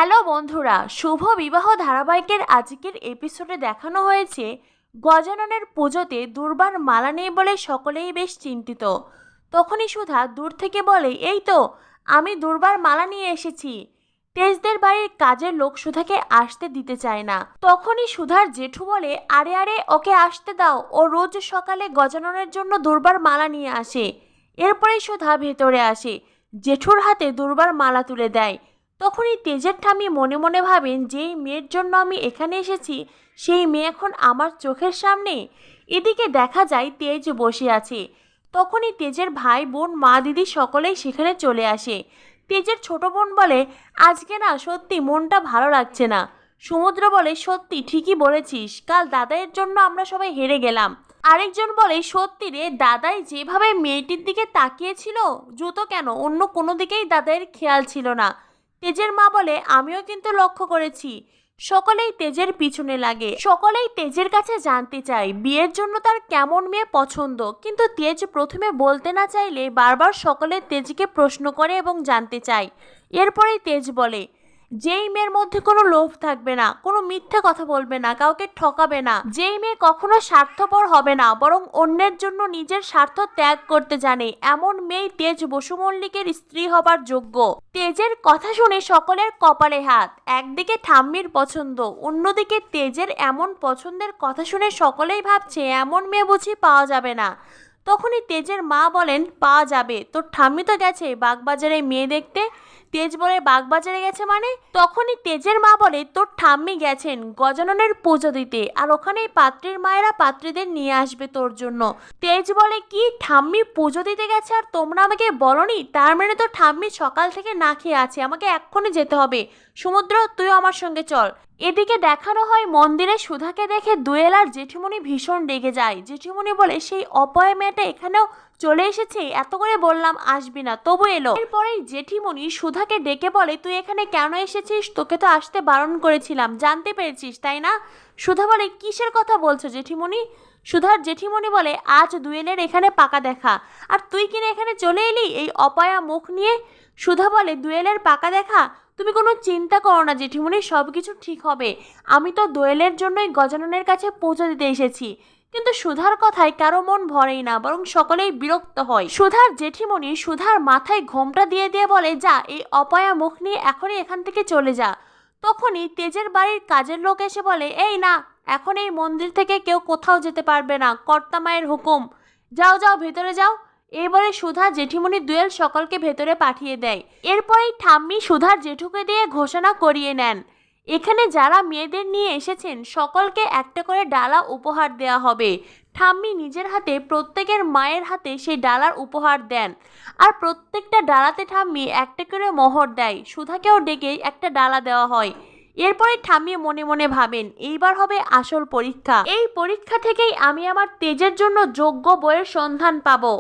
Hello বন্ধুরা, শুভ বিবাহ ধারাবাহিকের আজকের এপিসোডে দেখানো হয়েছে গজাননের পুজোতে দুর্বার মালা নেই বলে সকলেই বেশ চিন্তিত। তখনই সুধা দূর থেকে বলে, এই তো আমি দুর্বার মালা নিয়ে এসেছি। তেজদের বাড়ির কাজের লোক সুধাকে আসতে দিতে চায় না। তখনই সুধার জেঠু বলে, আরে আরে ওকে আসতে দাও, ও রোজ সকালে গজাননের জন্য দুর্বার মালা নিয়ে আসে। এরপরেই সুধা ভেতরে আসে, জেঠুর হাতে দুর্বার মালা তুলে দেয়। তখনই তেজের ঠাম্মি মনে মনে ভাবেন, যেই মেয়ের জন্য আমি এখানে এসেছি সেই মেয়ে এখন আমার চোখের সামনে। এদিকে দেখা যায় তেজ বসে আছে। তখনই তেজের ভাই বোন মা দিদি সকলেই সেখানে চলে আসে। তেজের ছোট বোন বলে, আজকে না সত্যি মনটা ভালো লাগছে না। সমুদ্র বলে, সত্যি ঠিকই বলেছিস, কাল দাদাইয়ের জন্য আমরা সবাই হেরে গেলাম। আরেকজন বলে, সত্যি রে, দাদাই যেভাবে মেয়েটির দিকে তাকিয়েছিল, জুতো কেন অন্য কোনো দিকেই দাদাইয়ের খেয়াল ছিল না। তেজের মা বলে, আমিও কিন্তু লক্ষ্য করেছি। সকলেই তেজের পিছনে লাগে। সকলেই তেজের কাছে জানতে চায় বিয়ের জন্য তার কেমন মেয়ে পছন্দ, কিন্তু তেজ প্রথমে বলতে না চাইলে বারবার সকলে তেজকে প্রশ্ন করে এবং জানতে চায়। এরপরেই তেজ বলে, যেই মেয়ের মধ্যে কোনো লোভ থাকবে না, কোনো মিথ্যা কথা বলবে না, কাউকে ঠকাবে না, যেই মেয়ে কখনো স্বার্থপর হবে না, বরং অন্যের জন্য নিজের স্বার্থ ত্যাগ করতে জানে, এমন মেয়ে তেজ বসু মল্লিকের স্ত্রী হবার যোগ্য। তেজের কথা শুনে সকলের কপালে হাত। একদিকে ঠাম্মির পছন্দ, অন্যদিকে তেজের এমন পছন্দের কথা শুনে সকলেই ভাবছে এমন মেয়ে বুঝি পাওয়া যাবে না। তখনই তেজের মা বলেন, পাওয়া যাবে, তোর ঠাম্মি তো গেছে বাগবাজারে মেয়ে দেখতে। তেজ বলে, বাগবাজারে গেছে মানে? তখনই তেজের মা বলে, তোর ঠাম্মি গেছেন গজাননের পুজো দিতে, আর ওখানেই পাত্রীর মায়েরা পাত্রীদের নিয়ে আসবে তোর জন্য। তেজ বলে, কি ঠাম্মি পুজো দিতে গেছে আর তোমরা আমাকে বলনি? তার মানে তো ঠাম্মি সকাল থেকে না খেয়ে আছে, আমাকে এক্ষুনি যেতে হবে। সমুদ্র, তুইও আমার সঙ্গে চল। এদিকে দেখানো হয় মন্দিরে সুধাকে দেখে দোয়েল আর জেঠিমণি ভীষণ রেগে যায়। জেঠিমণি বলে, সেই অপয়া মেয়েটা এখানেও চলে এসেছে, এত করে বললাম আসবি না, তবু এলো। এরপরেই জেঠিমণি সুধাকে ডেকে বলে, তুই এখানে কেন এসেছিস? তোকে তো আসতে বারণ করেছিলাম, জানতে পেরেছিস তাই না? সুধা বলে, কিসের কথা বলছো জেঠিমণি? সুধার জেঠিমণি বলে, আজ দোয়েলের এখানে পাকা দেখা, আর তুই কিনা এখানে চলে এলি এই অপয়া মুখ নিয়ে। সুধা বলে, দোয়েলের পাকা দেখা? তুমি কোনো চিন্তা করো না জেঠিমণি, সব কিছু ঠিক হবে। আমি তো দোয়েলের জন্যই গজাননের কাছে পৌঁছে দিতে এসেছি। কিন্তু সুধার কথায় কারো মন ভরেই না, বরং সকলেই বিরক্ত হয়। সুধার জেঠিমণি সুধার মাথায় ঘোমটা দিয়ে দিয়ে বলে, যা, এই অপয়া মুখ নিয়ে এখনই এখান থেকে চলে যা। তখনই তেজের বাড়ির কাজের লোক এসে বলে, এই না, এখন এই মন্দির থেকে কেউ কোথাও যেতে পারবে না, কর্তা মায়ের হুকুম। যাও যাও, ভেতরে যাও। এবারে সুধা জেঠিমণি দোয়েল সকলকে ভেতরে পাঠিয়ে দেয়। এরপরেই ঠাম্মি সুধার জেঠুকে দিয়ে ঘোষণা করিয়ে নেন, এখানে যারা মেয়েদের নিয়ে এসেছেন সকলকে একটা করে ডালা উপহার দেওয়া হবে। ঠাম্মি নিজের হাতে প্রত্যেকের মায়ের হাতে সেই ডালার উপহার দেন, আর প্রত্যেকটা ডালাতে ঠাম্মি একটা করে মোহর দেয়। সুধাকেও ডেকে একটা ডালা দেওয়া হয়। এরপরে ঠাম্মি মনে মনে ভাবেন, এইবার হবে আসল পরীক্ষা। এই পরীক্ষা থেকেই আমি আমার তেজের জন্য যোগ্য বইয়ের সন্ধান পাবো।